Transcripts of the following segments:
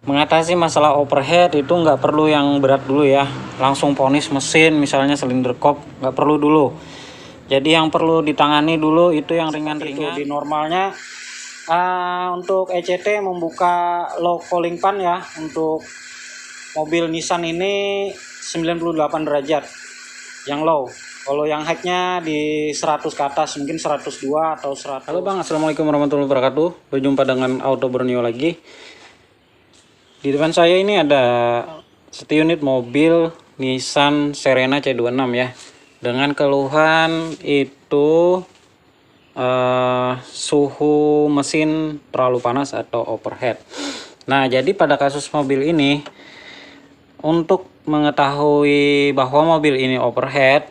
mengatasi masalah overhead itu nggak perlu yang berat dulu ya, langsung ponis mesin misalnya silinder kop, nggak perlu dulu. Jadi yang perlu ditangani dulu itu yang ringan-ringan. Di normalnya untuk ECT membuka low cooling pan ya, untuk mobil Nissan ini 98 derajat yang low. Kalau yang high-nya di 100 ke atas, mungkin 102 atau 100. Halo Bang, Assalamualaikum warahmatullahi wabarakatuh. Berjumpa dengan Auto Borneo lagi. Di depan saya ini ada satu unit mobil Nissan Serena C26 ya, dengan keluhan itu suhu mesin terlalu panas atau overhead. Nah, jadi pada kasus mobil ini, untuk mengetahui bahwa mobil ini overhead,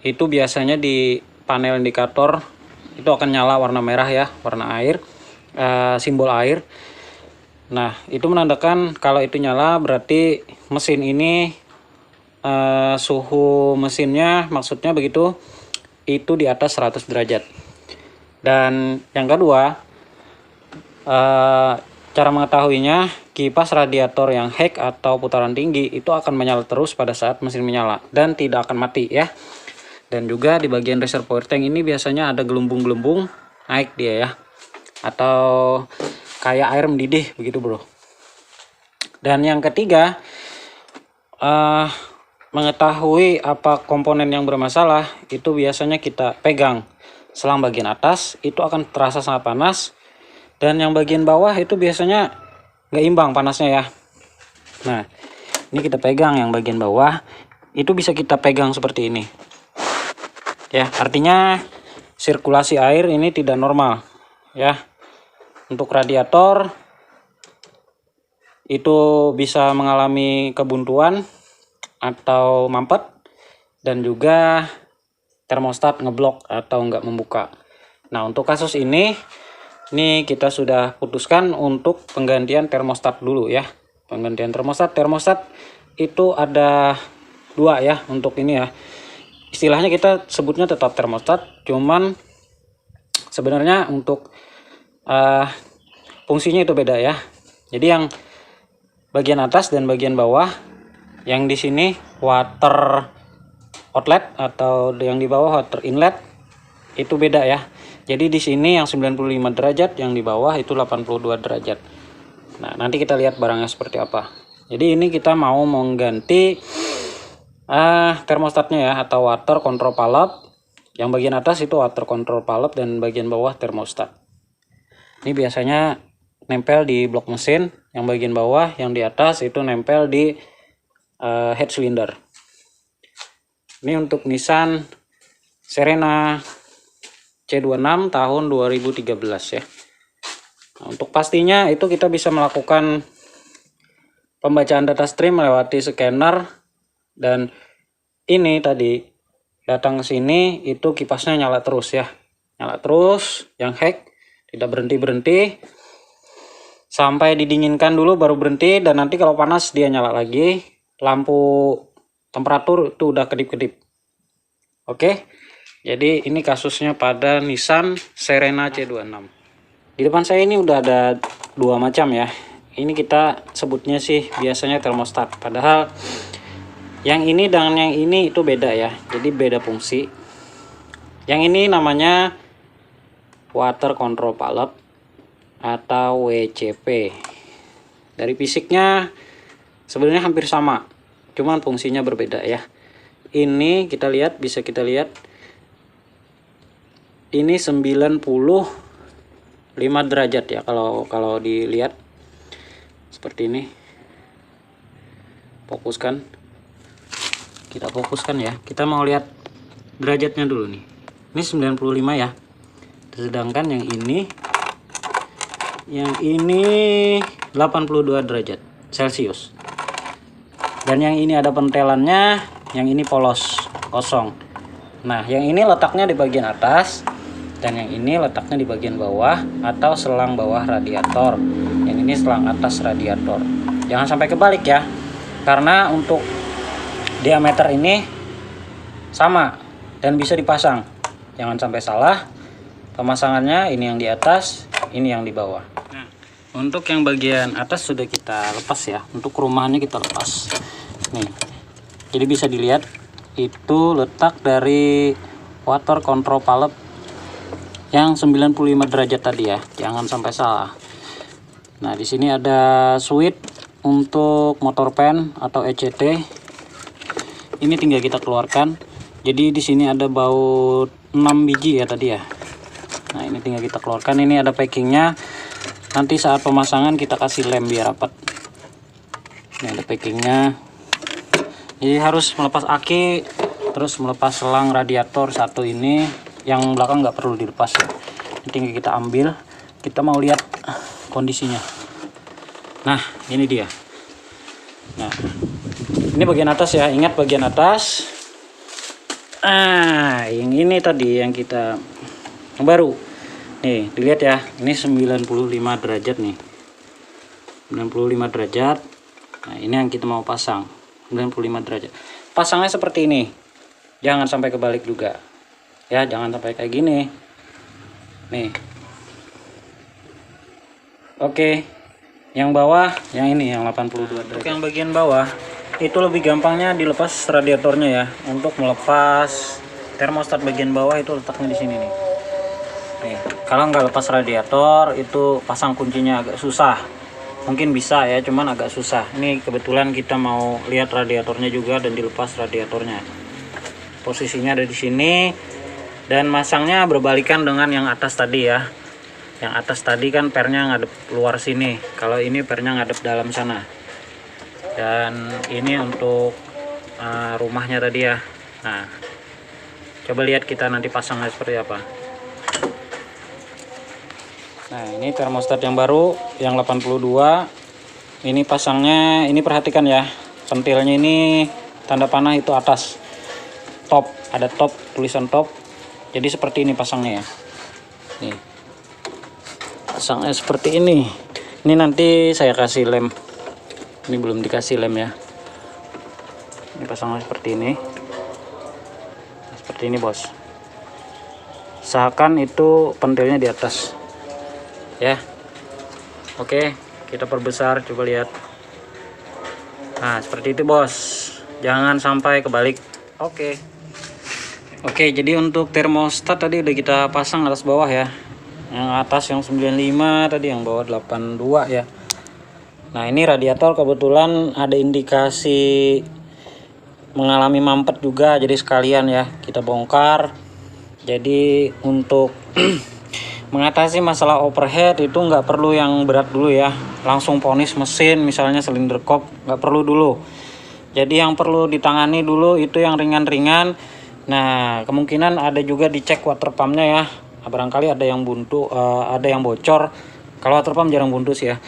itu biasanya di panel indikator itu akan nyala warna merah ya, warna air, simbol air. Nah, itu menandakan kalau itu nyala berarti mesin ini suhu mesinnya, maksudnya begitu, itu di atas 100 derajat. Dan yang kedua, cara mengetahuinya, kipas radiator yang high atau putaran tinggi itu akan menyala terus pada saat mesin menyala dan tidak akan mati ya. Dan juga di bagian reservoir tank ini biasanya ada gelembung-gelembung naik dia ya, atau kayak air mendidih begitu bro. Dan yang ketiga, mengetahui apa komponen yang bermasalah, itu biasanya kita pegang selang bagian atas itu akan terasa sangat panas, dan yang bagian bawah itu biasanya nggak imbang panasnya ya. Nah, ini kita pegang yang bagian bawah, itu bisa kita pegang seperti ini ya, artinya sirkulasi air ini tidak normal ya. Untuk radiator itu bisa mengalami kebuntuan atau mampet, dan juga termostat ngeblok atau nggak membuka. Nah, untuk kasus ini kita sudah putuskan untuk penggantian termostat dulu ya. Penggantian termostat itu ada dua ya untuk ini ya. Istilahnya kita sebutnya tetap termostat, cuman sebenarnya untuk fungsinya itu beda ya. Jadi yang bagian atas dan bagian bawah, yang di sini water outlet atau yang di bawah water inlet, itu beda ya. Jadi di sini yang 95 derajat, yang di bawah itu 82 derajat. Nah, nanti kita lihat barangnya seperti apa. Jadi ini kita mau mengganti termostatnya ya, atau water control valve. Yang bagian atas itu water control valve dan bagian bawah termostat. Ini biasanya nempel di blok mesin, yang bagian bawah, yang di atas itu nempel di head cylinder. Ini untuk Nissan Serena C26 tahun 2013 ya. Nah, untuk pastinya itu kita bisa melakukan pembacaan data stream melewati scanner, dan ini tadi datang ke sini itu kipasnya nyala terus ya. Nyala terus, yang hack tidak berhenti-berhenti sampai didinginkan dulu baru berhenti, dan nanti kalau panas dia nyala lagi. Lampu temperatur itu udah kedip-kedip. Oke, jadi ini kasusnya pada Nissan Serena C26. Di depan saya ini udah ada dua macam ya. Ini kita sebutnya sih biasanya termostat, padahal yang ini dengan yang ini itu beda ya, jadi beda fungsi. Yang ini namanya water control valve atau WCV. Dari fisiknya sebenarnya hampir sama, cuman fungsinya berbeda ya. Ini kita lihat, bisa kita lihat ini 95 derajat ya, kalau dilihat seperti ini. Fokuskan, kita fokuskan ya, kita mau lihat derajatnya dulu nih. Ini 95 ya, sedangkan yang ini 82 derajat Celcius. Dan yang ini ada pentelannya, yang ini polos, kosong. Nah, yang ini letaknya di bagian atas, dan yang ini letaknya di bagian bawah atau selang bawah radiator. Yang ini selang atas radiator. Jangan sampai kebalik ya, karena untuk diameter ini sama dan bisa dipasang. Jangan sampai salah pemasangannya, ini yang di atas, ini yang di bawah. Nah, Untuk yang bagian atas sudah kita lepas ya, untuk rumahannya kita lepas nih. Jadi bisa dilihat itu letak dari water control valve yang 95 derajat tadi ya, jangan sampai salah. Nah di sini ada switch untuk motor pen atau ECT, ini tinggal kita keluarkan. Jadi di sini ada baut 6 biji ya tadi ya. Nah ini tinggal kita keluarkan, ini ada packingnya. Nanti saat pemasangan kita kasih lem biar rapat. Ini ada packingnya. Jadi harus melepas aki, terus melepas selang radiator satu ini, yang belakang nggak perlu dilepas ya. Ini tinggal kita ambil, kita mau lihat kondisinya. Nah ini dia. Nah ini bagian atas ya, ingat bagian atas. Yang ini tadi yang kita yang baru. Nih, dilihat ya, ini 95 derajat nih. 95 derajat. Nah, ini yang kita mau pasang. 95 derajat. Pasangnya seperti ini. Jangan sampai kebalik juga. Ya, jangan sampai kayak gini. Nih. Oke. Yang bawah, yang ini yang 82 derajat. Untuk yang bagian bawah itu lebih gampangnya dilepas radiatornya ya. Untuk melepas termostat bagian bawah itu letaknya di sini nih. Nih, kalau nggak lepas radiator itu pasang kuncinya agak susah. Mungkin bisa ya, cuman agak susah. Ini kebetulan kita mau lihat radiatornya juga dan dilepas radiatornya. Posisinya ada di sini dan masangnya berbalikan dengan yang atas tadi ya. Yang atas tadi kan pernya ngadep luar sini. Kalau ini pernya ngadep dalam sana. Dan ini untuk rumahnya tadi ya. Nah, coba lihat kita nanti pasangnya seperti apa. Nah ini termostat yang baru yang 82. Ini pasangnya, ini perhatikan ya, pentilnya ini tanda panah itu atas top, ada top, tulisan top. Jadi seperti ini pasangnya ya. Nih pasangnya seperti ini. Ini nanti saya kasih lem, ini belum dikasih lem ya. Ini pasangnya seperti ini. Seperti ini bos, usahakan itu pentilnya di atas ya. Oke, kita perbesar, coba lihat. Nah seperti itu bos, jangan sampai kebalik. Oke, jadi untuk termostat tadi udah kita pasang atas bawah ya. Yang atas yang 95 tadi, yang bawah 82 ya. Nah ini radiator kebetulan ada indikasi mengalami mampet juga, jadi sekalian ya kita bongkar. Jadi untuk mengatasi masalah overhead itu nggak perlu yang berat dulu ya, langsung ponis mesin misalnya silinder kop, nggak perlu dulu. Jadi yang perlu ditangani dulu itu yang ringan-ringan. Nah kemungkinan ada juga dicek water pumpnya ya, barangkali ada yang buntu, ada yang bocor. Kalau water pump jarang buntu sih ya.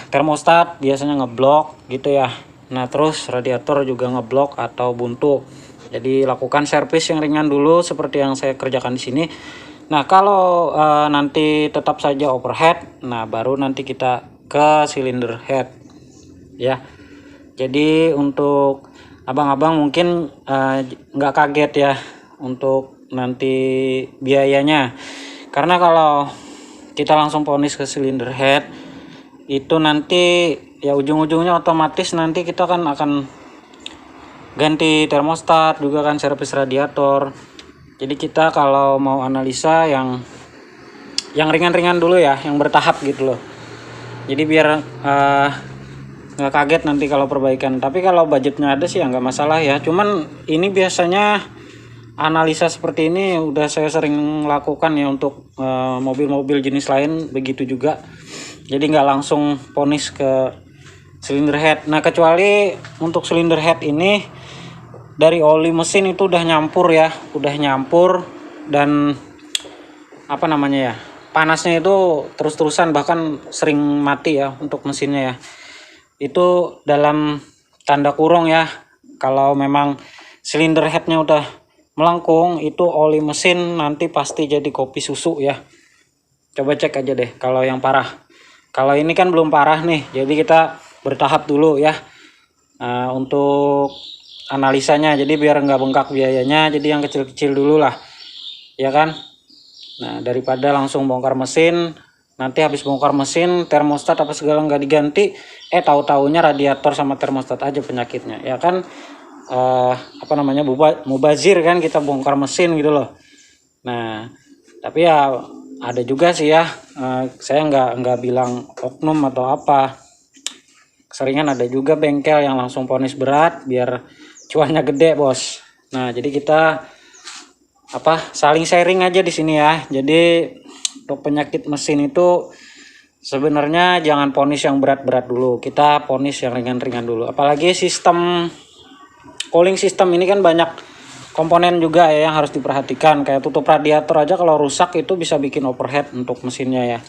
Termostat biasanya ngeblok gitu ya. Nah terus radiator juga ngeblok atau buntu. Jadi lakukan servis yang ringan dulu seperti yang saya kerjakan di sini. Nah kalau nanti tetap saja overhead, nah baru nanti kita ke cylinder head ya. Jadi untuk abang-abang mungkin nggak kaget ya untuk nanti biayanya, karena kalau kita langsung ponis ke cylinder head itu nanti ya ujung-ujungnya otomatis nanti kita kan akan ganti termostat juga kan, servis radiator. Jadi kita kalau mau analisa yang ringan-ringan dulu ya, yang bertahap gitu loh. Jadi biar nggak kaget nanti kalau perbaikan. Tapi kalau budgetnya ada sih ya nggak masalah ya. Cuman ini biasanya analisa seperti ini udah saya sering lakukan ya untuk mobil-mobil jenis lain begitu juga. Jadi nggak langsung ponis ke cylinder head. Nah kecuali untuk cylinder head ini dari oli mesin itu udah nyampur ya, dan apa namanya ya, panasnya itu terus-terusan, bahkan sering mati ya untuk mesinnya ya. Itu dalam tanda kurung ya, kalau memang silinder headnya udah melengkung itu oli mesin nanti pasti jadi kopi susu ya. Coba cek aja deh kalau yang parah. Kalau ini kan belum parah nih, jadi kita bertahap dulu ya untuk analisanya. Jadi biar nggak bengkak biayanya, jadi yang kecil-kecil dulu lah ya kan. Nah daripada langsung bongkar mesin, nanti habis bongkar mesin, termostat apa segala nggak diganti, tahu-taunya radiator sama termostat aja penyakitnya, ya kan. Apa namanya, mubazir kan, kita bongkar mesin gitu loh. Nah, tapi ya ada juga sih ya, saya nggak bilang oknum atau apa. Keseringan ada juga bengkel yang langsung vonis berat biar cuannya gede, bos. Nah, jadi kita saling sharing aja di sini ya. Jadi untuk penyakit mesin itu sebenarnya jangan vonis yang berat-berat dulu. Kita vonis yang ringan-ringan dulu. Apalagi sistem cooling system ini kan banyak komponen juga ya yang harus diperhatikan. Kayak tutup radiator aja kalau rusak itu bisa bikin overheat untuk mesinnya ya.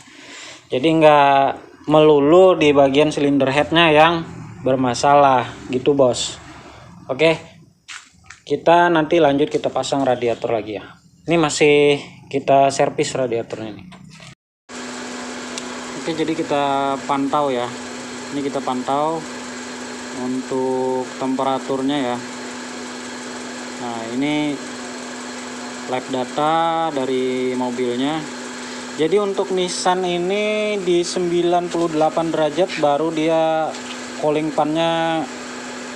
Jadi nggak melulu di bagian silinder headnya yang bermasalah gitu, bos. Oke, kita nanti lanjut kita pasang radiator lagi ya. Ini masih kita servis radiatornya ini. Oke, jadi kita pantau ya. Ini kita pantau untuk temperaturnya ya. Nah, ini live data dari mobilnya. Jadi untuk Nissan ini di 98 derajat baru dia cooling fan-nya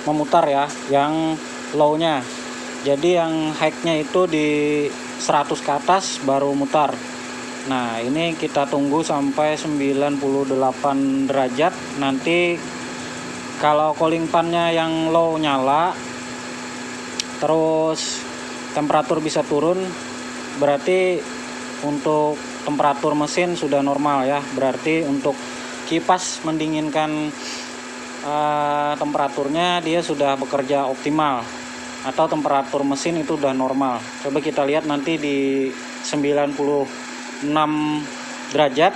memutar ya, yang low-nya. Jadi yang high-nya itu di 100 ke atas baru mutar. Nah, ini kita tunggu sampai 98 derajat. Nanti kalau cooling fan-nya yang low nyala, terus temperatur bisa turun, berarti untuk temperatur mesin sudah normal ya. Berarti untuk kipas mendinginkan temperaturnya dia sudah bekerja optimal, atau temperatur mesin itu udah normal. Coba kita lihat nanti di 96 derajat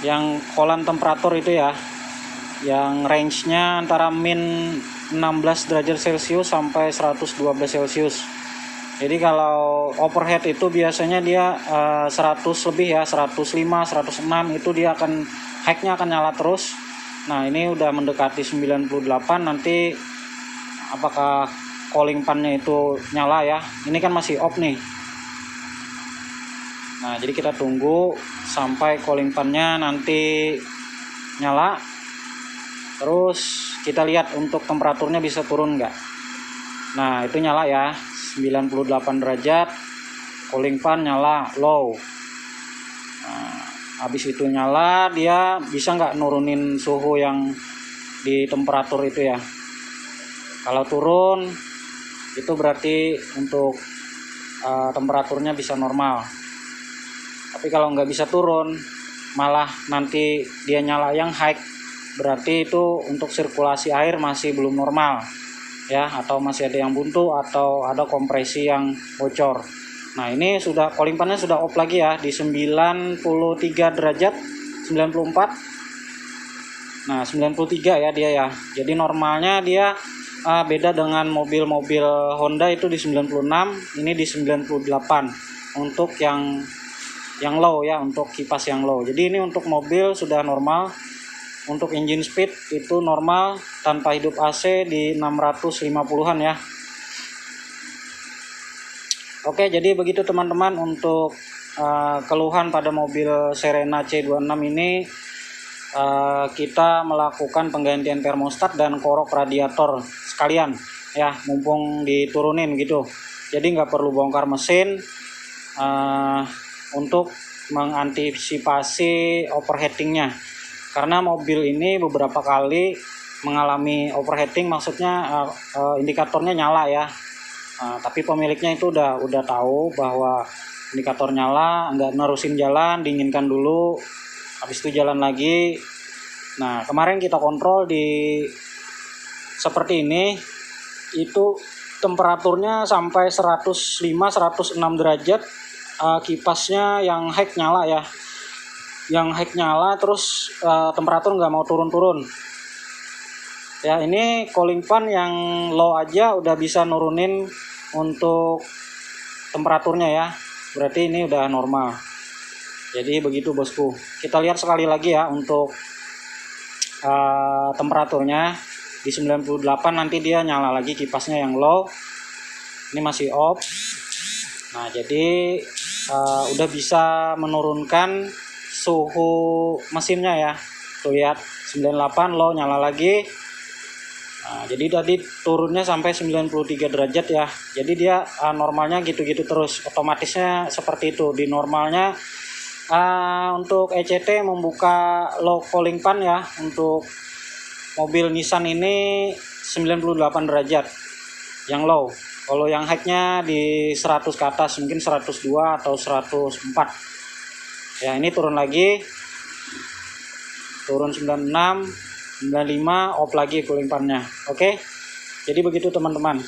yang kolan temperatur itu ya, yang range-nya antara min 16 derajat Celcius sampai 112 Celcius. Jadi kalau overhead itu biasanya dia 100 lebih ya, 105, 106 itu dia akan high-nya akan nyala terus. Nah, ini udah mendekati 98, nanti apakah cooling fan-nya itu nyala ya. Ini kan masih off nih. Nah, jadi kita tunggu sampai cooling fan-nya nanti nyala. Terus kita lihat untuk temperaturnya bisa turun nggak. Nah, itu nyala ya, 98 derajat, cooling fan nyala low. Nah, habis itu nyala, dia bisa nggak nurunin suhu yang di temperatur itu ya. Kalau turun itu berarti untuk temperaturnya bisa normal. Tapi kalau nggak bisa turun, malah nanti dia nyala yang high, berarti itu untuk sirkulasi air masih belum normal ya, atau masih ada yang buntu atau ada kompresi yang bocor. Nah, ini sudah cooling fan-nya sudah off lagi ya di 93 derajat, 94. Nah, 93 ya dia ya. Jadi normalnya dia beda dengan mobil-mobil Honda itu di 96, ini di 98 untuk yang low ya, untuk kipas yang low. Jadi ini untuk mobil sudah normal. Untuk engine speed itu normal tanpa hidup AC di 650-an ya. Oke, jadi begitu teman-teman untuk keluhan pada mobil Serena C26 ini. Kita melakukan penggantian termostat dan korok radiator sekalian ya, mumpung diturunin gitu. Jadi nggak perlu bongkar mesin untuk mengantisipasi overheatingnya, karena mobil ini beberapa kali mengalami overheating, maksudnya indikatornya nyala ya. Tapi pemiliknya itu udah tahu bahwa indikator nyala, nggak nerusin jalan, dinginkan dulu, habis itu jalan lagi. Nah, kemarin kita kontrol di seperti ini, itu temperaturnya sampai 105-106 derajat, kipasnya yang high nyala ya. Yang high nyala terus temperatur nggak mau turun-turun. Ya, ini cooling fan yang low aja udah bisa nurunin untuk temperaturnya ya. Berarti ini udah normal. Jadi begitu bosku. Kita lihat sekali lagi ya untuk temperaturnya di 98, nanti dia nyala lagi kipasnya yang low. Ini masih off. Nah, jadi udah bisa menurunkan suhu mesinnya ya. Tuh lihat 98, low, nyala lagi. Nah, jadi tadi turunnya sampai 93 derajat ya. Jadi dia normalnya gitu-gitu terus. Otomatisnya seperti itu. Di normalnya untuk ECT membuka low cooling pan ya. Untuk mobil Nissan ini 98 derajat yang low. Kalau yang high-nya di 100 ke atas, mungkin 102 atau 104. Ya, ini turun lagi. Turun 96, 95, off lagi cooling pan-nya. Oke. Jadi begitu teman-teman.